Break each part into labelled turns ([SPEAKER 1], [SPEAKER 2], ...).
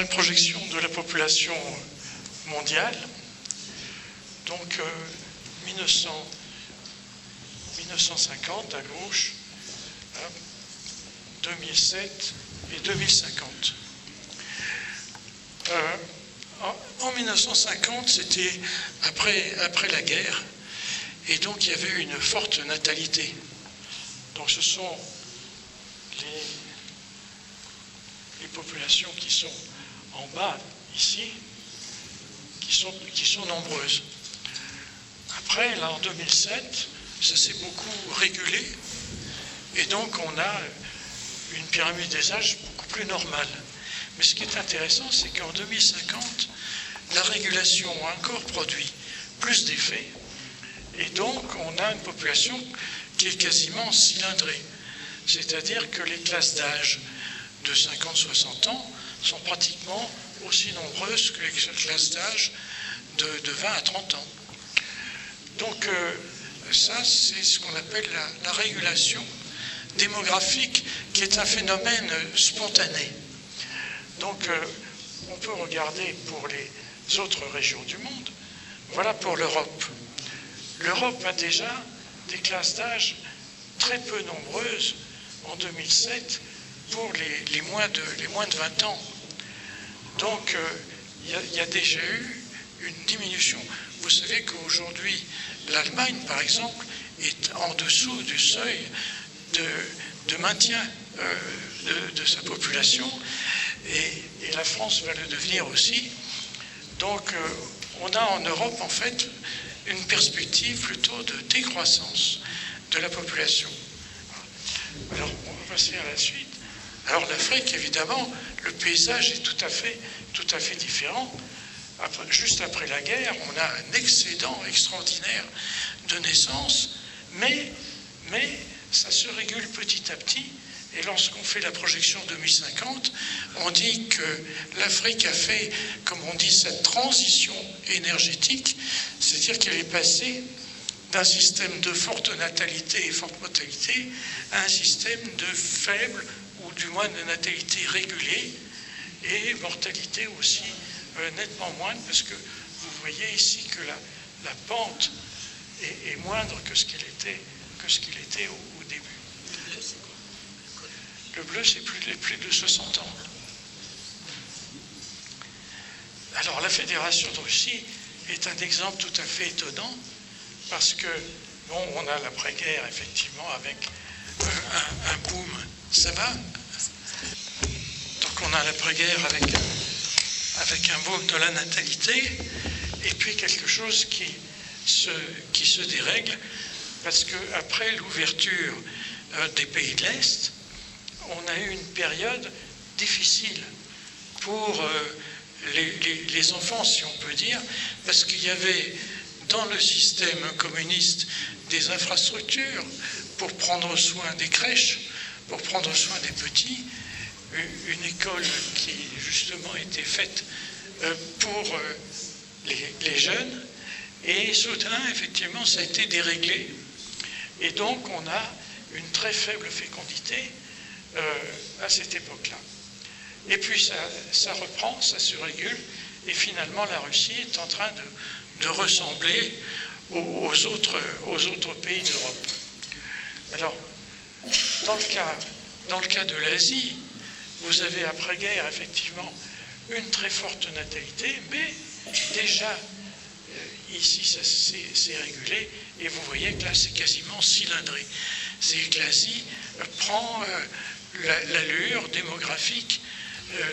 [SPEAKER 1] la projection de la population mondiale. Donc 1950 à gauche, 2007 et 2050. En 1950, c'était après la guerre, et donc il y avait une forte natalité. Donc ce sont les populations qui sont en bas ici, qui sont nombreuses. Après, là en 2007, ça s'est beaucoup régulé, et donc on a une pyramide des âges beaucoup plus normale. Mais ce qui est intéressant, c'est qu'en 2050, la régulation a encore produit plus d'effets, et donc on a une population qui est quasiment cylindrée. C'est-à-dire que les classes d'âge de 50-60 ans sont pratiquement aussi nombreuses que les classes d'âge de 20 à 30 ans. Donc ça, c'est ce qu'on appelle la régulation démographique, qui est un phénomène spontané. Donc on peut regarder pour les autres régions du monde. Voilà pour l'Europe. L'Europe a déjà des classes d'âge très peu nombreuses en 2007 pour les moins de 20 ans. Donc il y a déjà eu une diminution. Vous savez qu'aujourd'hui, l'Allemagne, par exemple, est en dessous du seuil de maintien de sa population, et la France va le devenir aussi. Donc on a en Europe, en fait, une perspective plutôt de décroissance de la population. Alors, on va passer à la suite. Alors, l'Afrique, évidemment, le paysage est tout à fait différent. Juste après la guerre, on a un excédent extraordinaire de naissances, mais ça se régule petit à petit. Et lorsqu'on fait la projection 2050, on dit que l'Afrique a fait, comme on dit, cette transition énergétique, c'est-à-dire qu'elle est passée d'un système de forte natalité et forte mortalité à un système de faible, ou du moins de natalité régulée, et mortalité aussi nettement moindre, parce que vous voyez ici que la pente est moindre que ce qu'il était au début. Le bleu, c'est plus de 60 ans. Alors, la Fédération de Russie est un exemple tout à fait étonnant, parce que, bon, on a l'après-guerre, effectivement, avec un boom. Ça va? Donc, on a l'après-guerre avec un boom de la natalité, et puis quelque chose qui se dérègle, parce qu'après l'ouverture des pays de l'Est, on a eu une période difficile pour les enfants, si on peut dire, parce qu'il y avait dans le système communiste des infrastructures pour prendre soin des crèches, pour prendre soin des petits, une école qui justement était faite pour les jeunes, et soudain, effectivement, ça a été déréglé, et donc on a une très faible fécondité à cette époque-là. Et puis ça reprend, ça se régule, et finalement la Russie est en train de ressembler aux autres pays d'Europe. Alors, dans le cas de l'Asie, vous avez après-guerre effectivement une très forte natalité, mais déjà ici ça s'est régulé, et vous voyez que là c'est quasiment cylindré. C'est que l'Asie prend l'allure démographique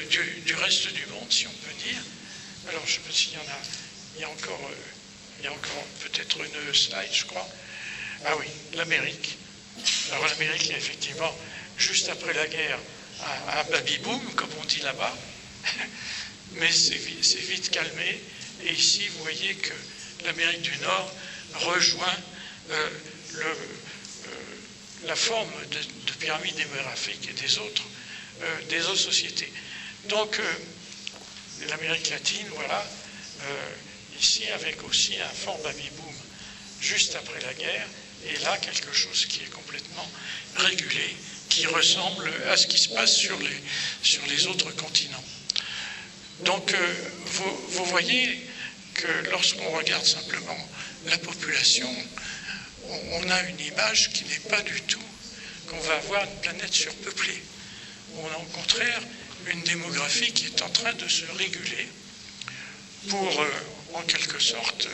[SPEAKER 1] du reste du monde, si on peut dire. Alors, je ne sais pas s'il y en a, il y a encore peut-être une slide, je crois. Ah oui, l'Amérique. Alors, l'Amérique est effectivement, juste après la guerre, un baby-boom, comme on dit là-bas, mais c'est vite calmé. Et ici, vous voyez que l'Amérique du Nord rejoint la forme de pyramide démographique et des autres sociétés. Donc, l'Amérique latine, voilà, ici avec aussi un fort baby-boom juste après la guerre, et là quelque chose qui est complètement régulé, qui ressemble à ce qui se passe sur les autres continents. Donc, vous voyez que lorsqu'on regarde simplement la population, on a une image qui n'est pas du tout qu'on va avoir une planète surpeuplée. On a au contraire une démographie qui est en train de se réguler pour, en quelque sorte,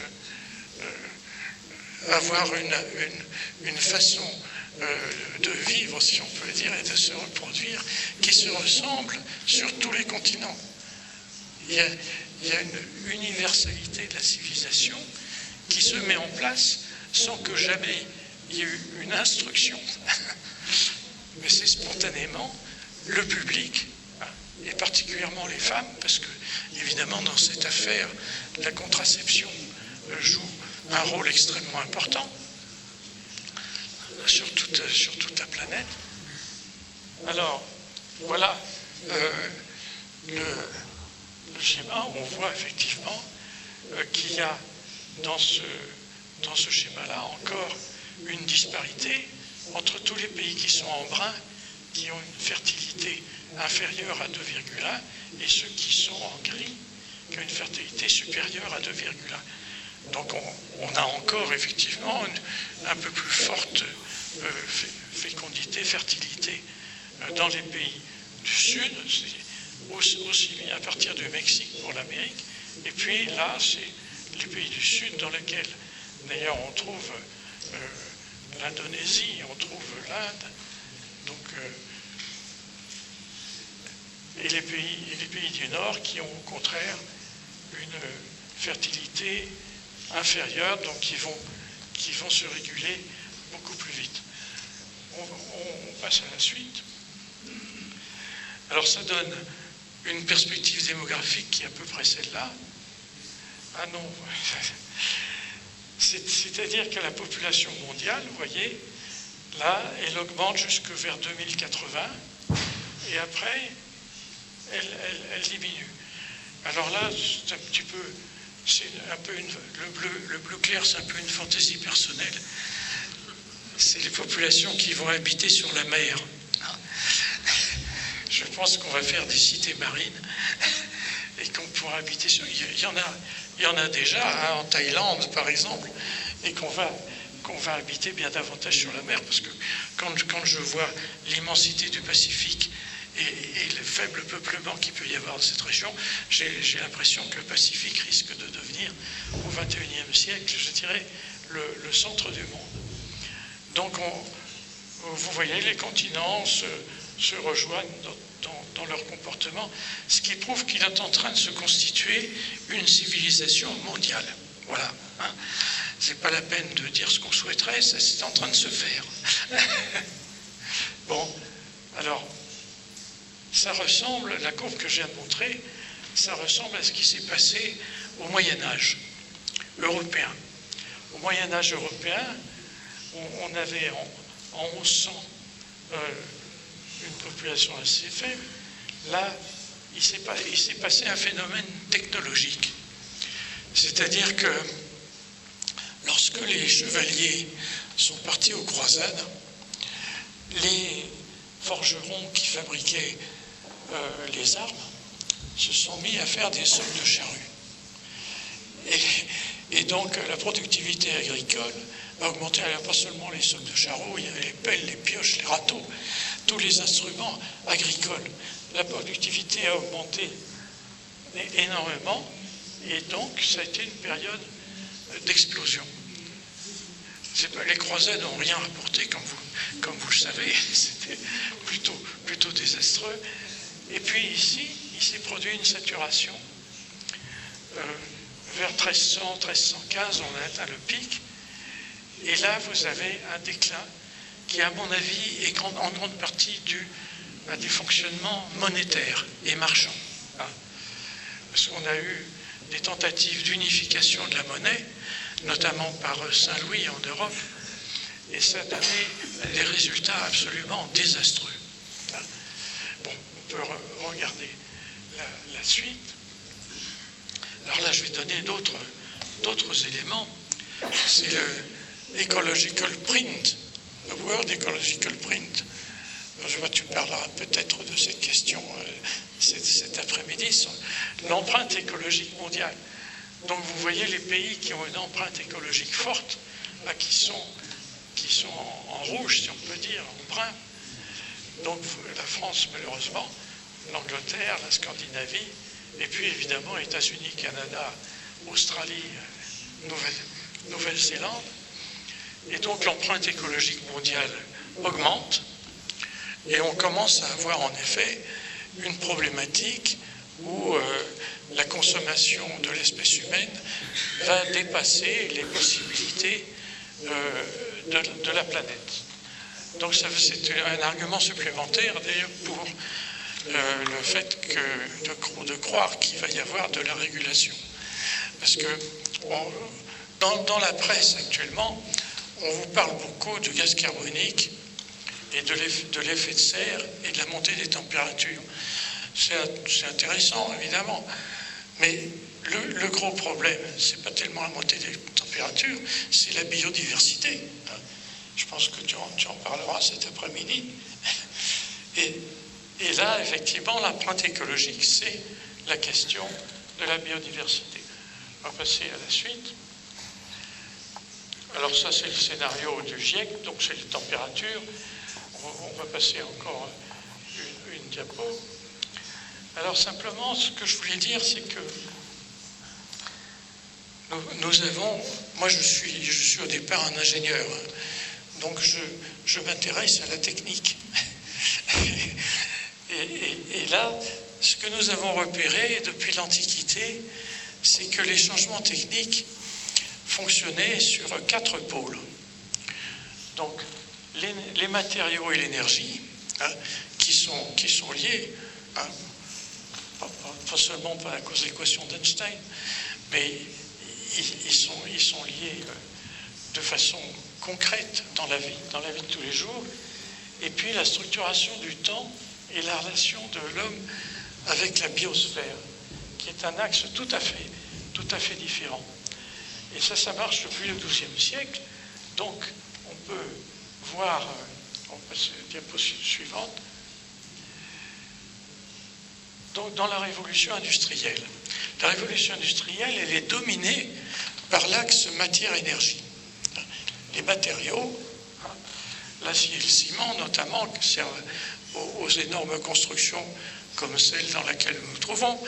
[SPEAKER 1] avoir une façon de vivre, si on peut dire, et de se reproduire, qui se ressemble sur tous les continents. Il y a une universalité de la civilisation qui se met en place sans que jamais il y ait eu une instruction. Mais c'est spontanément le public, et particulièrement les femmes, parce que, évidemment, dans cette affaire, la contraception joue un rôle extrêmement important sur toute la planète. Alors, voilà le schéma où on voit effectivement qu'il y a dans ce schéma-là encore une disparité entre tous les pays qui sont en brun, qui ont une fertilité inférieure à 2,1, et ceux qui sont en gris, qui ont une fertilité supérieure à 2,1. Donc on a encore effectivement un peu plus forte fécondité, fertilité dans les pays du Sud, aussi bien à partir du Mexique pour l'Amérique, et puis là, c'est les pays du Sud dans lesquels, d'ailleurs, on trouve l'Indonésie, on trouve l'Inde, donc, et les pays du Nord qui ont au contraire une fertilité inférieure, donc qui vont se réguler beaucoup plus vite. On passe à la suite. Alors ça donne une perspective démographique qui est à peu près celle-là. Ah non, c'est-à-dire que la population mondiale, vous voyez, là, elle augmente jusque vers 2080, et après, elle diminue. Alors là, c'est un peu le bleu clair, c'est un peu une fantaisie personnelle. C'est les populations qui vont habiter sur la mer. Je pense qu'on va faire des cités marines et qu'on pourra habiter sur... Il y en a déjà en Thaïlande, par exemple, et qu'on va habiter bien davantage sur la mer, parce que quand je vois l'immensité du Pacifique et le faible peuplement qu'il peut y avoir dans cette région, j'ai l'impression que le Pacifique risque de devenir, au XXIe siècle, je dirais, le centre du monde. Donc, vous voyez, les continents se rejoignent dans leur comportement, ce qui prouve qu'il est en train de se constituer une civilisation mondiale. Voilà. Hein. C'est pas la peine de dire ce qu'on souhaiterait, ça c'est en train de se faire. Bon, alors, ça ressemble, la courbe que je viens de montrer, ça ressemble à ce qui s'est passé au Moyen-Âge européen. Au Moyen-Âge européen, on avait en 1100 une population assez faible. Là, il s'est passé un phénomène technologique. C'est-à-dire que lorsque les chevaliers sont partis aux croisades, les forgerons qui fabriquaient les armes se sont mis à faire des socs de charrues. Et donc la productivité agricole a augmenté. Alors, pas seulement les socs de charrues, il y avait les pelles, les pioches, les râteaux, tous les instruments agricoles. La productivité a augmenté énormément, et donc ça a été une période d'explosion. Les croisades n'ont rien rapporté, comme vous le savez, c'était plutôt désastreux. Et puis ici, il s'est produit une saturation. Vers 1300, 1315, on a atteint le pic. Et là, vous avez un déclin qui, à mon avis, est en grande partie dû à des fonctionnements monétaires et marchands. Parce qu'on a eu des tentatives d'unification de la monnaie, notamment par Saint-Louis en Europe, et ça a donné des résultats absolument désastreux. Bon, on peut regarder la suite. Alors là, je vais donner d'autres éléments. C'est le Ecological Print, le World Ecological Print. Alors, je vois que tu parleras peut-être de cette question cet après-midi sur l'empreinte écologique mondiale. Donc vous voyez les pays qui ont une empreinte écologique forte, là, qui sont en rouge, si on peut dire, en brun. Donc la France, malheureusement, l'Angleterre, la Scandinavie, et puis évidemment États-Unis, Canada, Australie, Nouvelle-Zélande. Et donc l'empreinte écologique mondiale augmente, et on commence à avoir en effet une problématique où la consommation de l'espèce humaine va dépasser les possibilités de la planète. Donc c'est un argument supplémentaire d'ailleurs pour le fait de croire qu'il va y avoir de la régulation. Parce que dans la presse actuellement, on vous parle beaucoup de gaz carbonique et de l'effet de serre et de la montée des températures. C'est intéressant, évidemment, mais le gros problème, c'est pas tellement la montée des températures, c'est la biodiversité. Je pense que tu en parleras cet après-midi. Et là, effectivement, l'empreinte écologique, c'est la question de la biodiversité. On va passer à la suite. Alors ça, c'est le scénario du GIEC, donc c'est les températures. On va passer encore une diapo. Alors simplement, ce que je voulais dire, c'est que nous avons... Moi, je suis au départ un ingénieur, donc je m'intéresse à la technique. Et là, ce que nous avons repéré depuis l'Antiquité, c'est que les changements techniques fonctionnaient sur 4 pôles. Donc, les matériaux et l'énergie, qui sont liés, pas seulement par la cause de l'équation d'Einstein, mais ils sont liés de façon concrète dans la vie de tous les jours. Et puis la structuration du temps et la relation de l'homme avec la biosphère, qui est un axe tout à fait différent. Et ça marche depuis le XIIe siècle. Donc, on peut voir, on passe à la diapositive suivante, donc dans la révolution industrielle. La révolution industrielle, elle est dominée par l'axe matière-énergie. Les matériaux, l'acier et le ciment notamment, qui servent aux énormes constructions comme celle dans laquelle nous nous trouvons.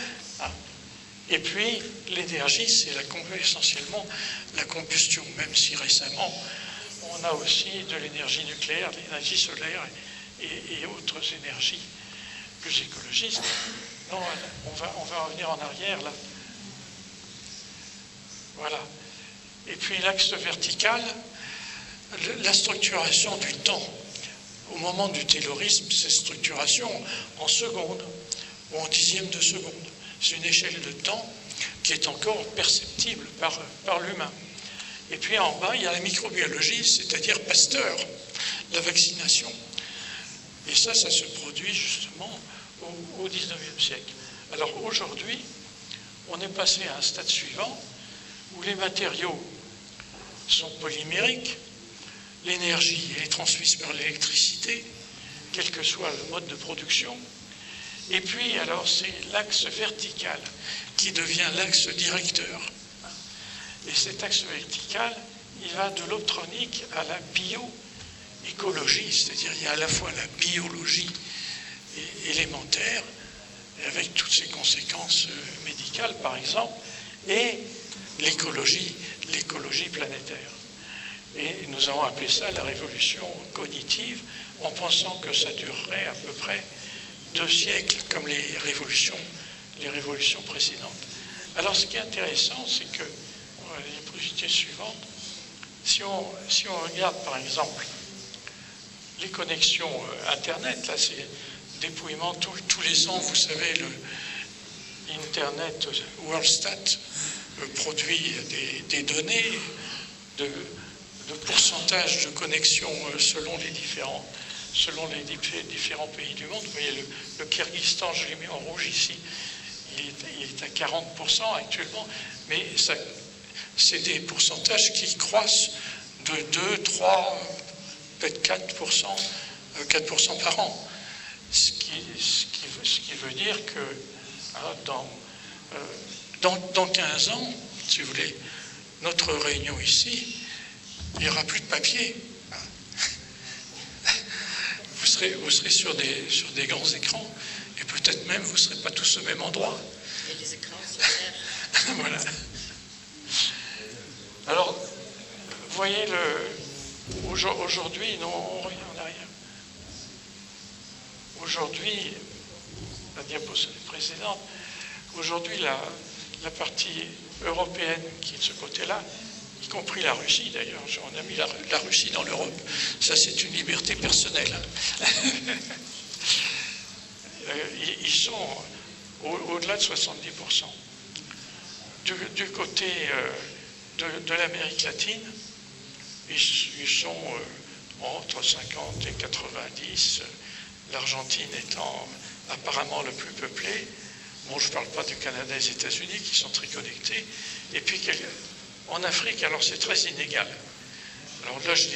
[SPEAKER 1] Et puis, l'énergie, c'est essentiellement la combustion, même si récemment, on a aussi de l'énergie nucléaire, de l'énergie solaire et autres énergies plus écologistes. Non, on va revenir en arrière, là. Voilà. Et puis, l'axe vertical, la structuration du temps. Au moment du taylorisme, cette structuration en secondes ou en dixièmes de seconde. C'est une échelle de temps qui est encore perceptible par l'humain. Et puis en bas, il y a la microbiologie, c'est-à-dire Pasteur, la vaccination. Et ça se produit justement au XIXe siècle. Alors aujourd'hui, on est passé à un stade suivant où les matériaux sont polymériques, l'énergie est transmise par l'électricité, quel que soit le mode de production. Et puis, alors, c'est l'axe vertical qui devient l'axe directeur. Et cet axe vertical, il va de l'optronique à la bioécologie, c'est-à-dire il y a à la fois la biologie élémentaire, avec toutes ses conséquences médicales, par exemple, et l'écologie planétaire. Et nous avons appelé ça la révolution cognitive, en pensant que ça durerait à peu près 2 siècles, comme les révolutions précédentes. Alors, ce qui est intéressant, c'est que, la diapositive suivante, si on regarde, par exemple, les connexions Internet, là, c'est dépouillement tous les ans, vous savez, le Internet WorldStat produit des données de pourcentage de connexions selon les différents pays du monde. Vous voyez, le Kyrgyzstan, je l'ai mis en rouge ici, il est à 40% actuellement, mais c'est des pourcentages qui croissent de 2, 3, peut-être 4% par an. ce qui veut dire que dans 15 ans, si vous voulez, notre réunion ici, il n'y aura plus de papier. Vous serez sur des grands écrans, et peut-être même vous ne serez pas tous au même endroit.
[SPEAKER 2] Et les écrans solaires.
[SPEAKER 1] Voilà. Alors, vous voyez, aujourd'hui, non, on regarde en arrière. Aujourd'hui, la diapositive précédente, aujourd'hui, la partie européenne qui est de ce côté-là, y compris la Russie d'ailleurs, on a mis la Russie dans l'Europe, ça c'est une liberté personnelle. Ils sont au-delà de 70%. Du côté de l'Amérique latine, ils sont entre 50 et 90, l'Argentine étant apparemment le plus peuplé. Bon, je ne parle pas du Canada et des États-Unis qui sont très connectés. Et puis en Afrique, alors c'est très inégal. Alors là, je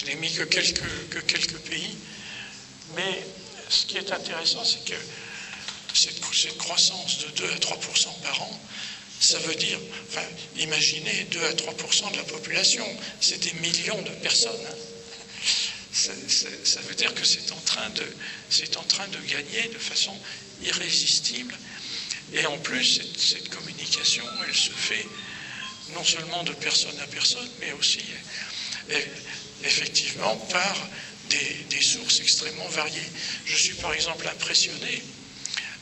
[SPEAKER 1] n'ai mis que quelques pays. Mais ce qui est intéressant, c'est que cette croissance de 2 à 3% par an, ça veut dire, enfin, imaginez 2 à 3% de la population, c'est des millions de personnes. Ça veut dire que c'est en train de gagner de façon irrésistible. Et en plus, cette communication, elle se fait non seulement de personne à personne, mais aussi effectivement par des sources extrêmement variées. Je suis par exemple impressionné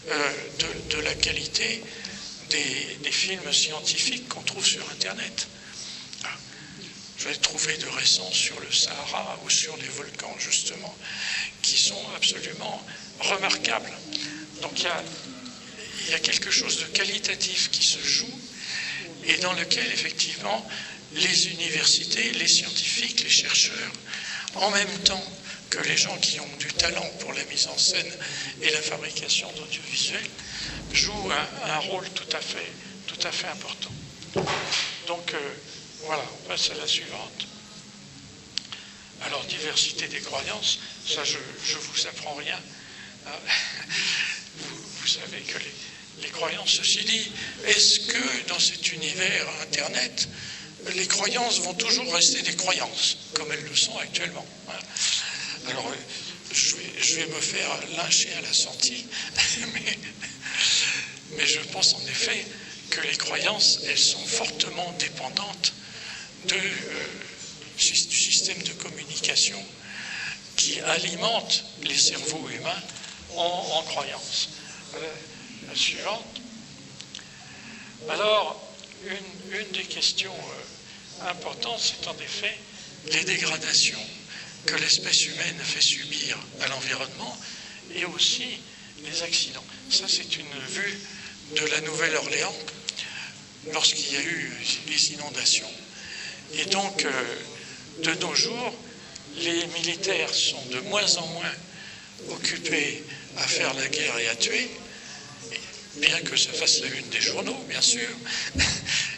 [SPEAKER 1] de la qualité des films scientifiques qu'on trouve sur Internet. Je vais trouver de récents sur le Sahara ou sur les volcans, justement, qui sont absolument remarquables. Donc il y a quelque chose de qualitatif qui se joue et dans lequel, effectivement, les universités, les scientifiques, les chercheurs, en même temps que les gens qui ont du talent pour la mise en scène et la fabrication d'audiovisuel, jouent un rôle tout à fait important. Donc, voilà, on passe à la suivante. Alors, diversité des croyances, ça, je ne vous apprends rien. Vous savez que les croyances, ceci dit, est-ce que dans cet univers Internet, les croyances vont toujours rester des croyances, comme elles le sont actuellement? Alors, je vais me faire lyncher à la sortie, mais je pense en effet que les croyances, elles sont fortement dépendantes du système de communication qui alimente les cerveaux humains en croyances. La suivante. Alors, une des questions importantes, c'est en effet les dégradations que l'espèce humaine fait subir à l'environnement et aussi les accidents. Ça, c'est une vue de la Nouvelle-Orléans lorsqu'il y a eu les inondations. Et donc, de nos jours, les militaires sont de moins en moins occupés à faire la guerre et à tuer, bien que ça fasse la une des journaux, bien sûr,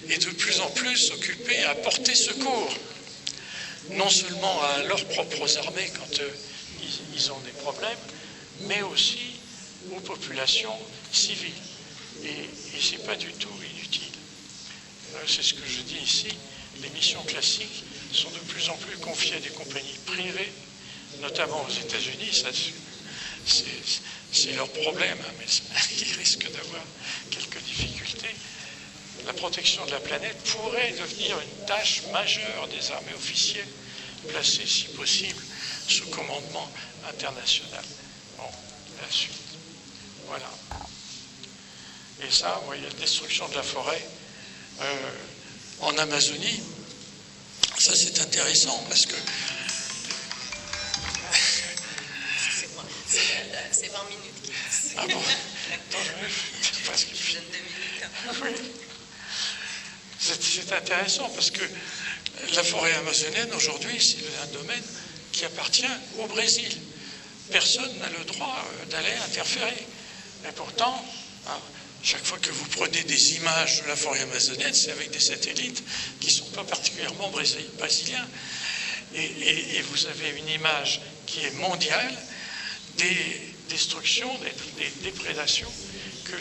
[SPEAKER 1] et de plus en plus occupés à porter secours, non seulement à leurs propres armées quand ils ont des problèmes, mais aussi aux populations civiles. Et ce n'est pas du tout inutile. C'est ce que je dis ici, les missions classiques sont de plus en plus confiées à des compagnies privées, notamment aux États-Unis. Ça, c'est leur problème, hein, mais ils risquent d'avoir quelques difficultés. La protection de la planète pourrait devenir une tâche majeure des armées officielles, placées, si possible, sous commandement international. Bon, la suite. Voilà. Et ça, vous voyez, la destruction de la forêt en Amazonie, ça c'est intéressant parce que...
[SPEAKER 2] Excusez-moi, c'est 20 minutes qui passent.
[SPEAKER 1] Ah bon? Attends, je parce que...
[SPEAKER 2] Je donne 2 minutes.
[SPEAKER 1] Oui. C'est intéressant parce que la forêt amazonienne, aujourd'hui, c'est un domaine qui appartient au Brésil. Personne n'a le droit d'aller interférer. Et pourtant, chaque fois que vous prenez des images de la forêt amazonienne, c'est avec des satellites qui ne sont pas particulièrement brésiliens. Et vous avez une image qui est mondiale des destructions, des déprédations que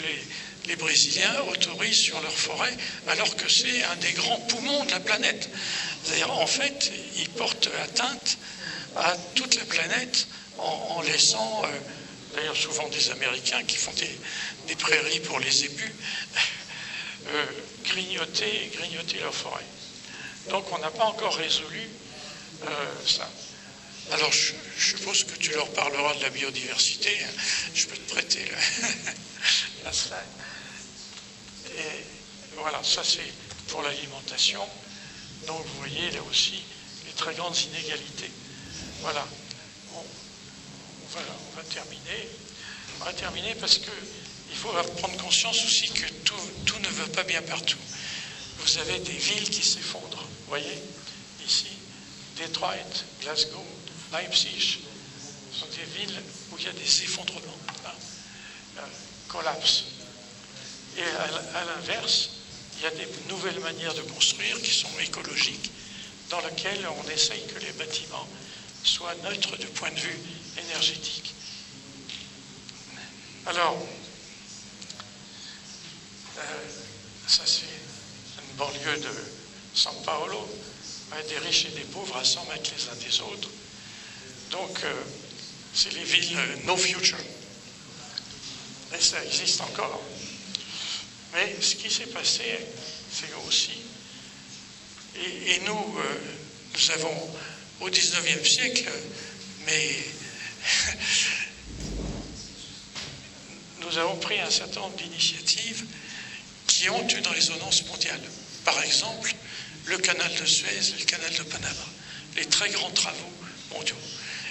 [SPEAKER 1] les Brésiliens autorisent sur leur forêt, alors que c'est un des grands poumons de la planète. C'est-à-dire, en fait, ils portent atteinte à toute la planète en laissant, d'ailleurs souvent des Américains qui font des prairies pour les ébus, grignoter leur forêt. Donc on n'a pas encore résolu ça. Alors je suppose que tu leur parleras de la biodiversité. Je peux te prêter la slide. Et voilà, ça c'est pour l'alimentation. Donc vous voyez là aussi les très grandes inégalités. Voilà. On va terminer. On va terminer parce qu'il faut prendre conscience aussi que tout ne va pas bien partout. Vous avez des villes qui s'effondrent. Vous voyez, ici, Detroit, Glasgow, Leipzig, ce sont des villes où il y a des effondrements, collapse. Et à l'inverse, il y a des nouvelles manières de construire qui sont écologiques, dans lesquelles on essaye que les bâtiments soient neutres du point de vue énergétique. Alors, ça c'est une banlieue de São Paulo, avec des riches et des pauvres à 100 mètres les uns des autres. Donc, c'est les villes no future. Et ça existe encore. Mais ce qui s'est passé, c'est aussi, et nous avons au XIXe siècle, mais nous avons pris un certain nombre d'initiatives qui ont une résonance mondiale. Par exemple, le canal de Suez, le canal de Panama, les très grands travaux mondiaux.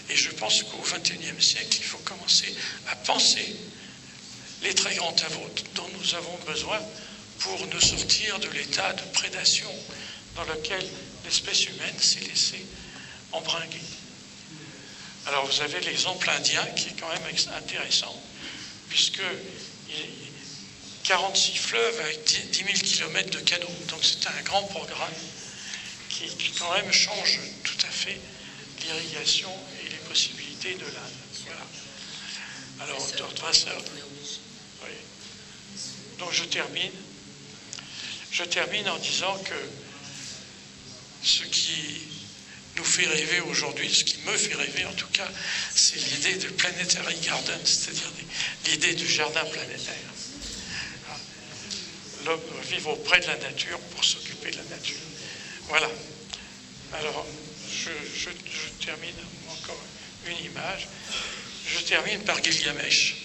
[SPEAKER 1] Et je pense qu'au XXIe siècle, il faut commencer à penser les très grands travaux dont nous avons besoin pour nous sortir de l'état de prédation dans lequel l'espèce humaine s'est laissée embringuer. Alors vous avez l'exemple indien qui est quand même intéressant, puisque 46 fleuves avec 10 000 km de canaux. Donc c'est un grand programme qui quand même change tout à fait l'irrigation et les possibilités de l'Inde. Voilà. Alors, oui. Donc je termine en disant que ce qui nous fait rêver aujourd'hui, ce qui me fait rêver en tout cas, c'est l'idée de planetary garden, c'est-à-dire l'idée du jardin planétaire. L'homme doit vivre auprès de la nature pour s'occuper de la nature. Voilà. Alors, je termine encore une image. Je termine par Gilgamesh.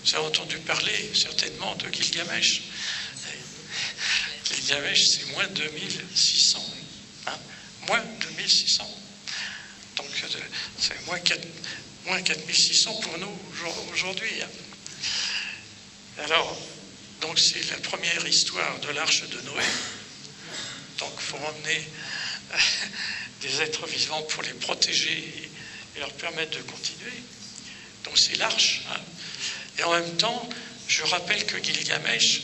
[SPEAKER 1] Vous avez entendu parler certainement de Gilgamesh. Gilgamesh, c'est moins 2600. Moins 2600. Donc, c'est moins 4600 pour nous aujourd'hui. Alors, donc c'est la première histoire de l'arche de Noé. Donc il faut emmener des êtres vivants pour les protéger et leur permettre de continuer. Donc c'est l'arche. Et en même temps, je rappelle que Gilgamesh,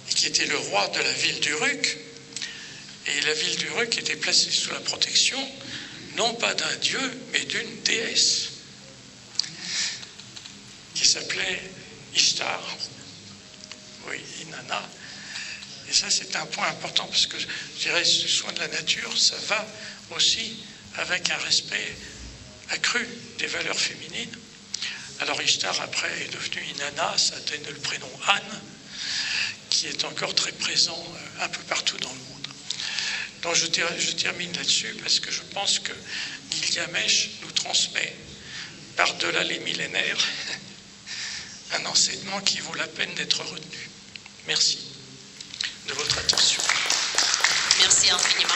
[SPEAKER 1] qui était le roi de la ville d'Uruk, et la ville d'Uruk était placée sous la protection, non pas d'un dieu, mais d'une déesse, qui s'appelait Ishtar, oui, Inanna. Et ça, c'est un point important, parce que je dirais, ce soin de la nature, ça va aussi avec un respect accru des valeurs féminines. Alors Ishtar, après, est devenue Inanna, ça donne le prénom Anne, qui est encore très présent un peu partout dans le monde. Donc je termine là-dessus, parce que je pense que Gilgamesh nous transmet, par-delà les millénaires, un enseignement qui vaut la peine d'être retenu. Merci de votre attention.
[SPEAKER 2] Merci infiniment.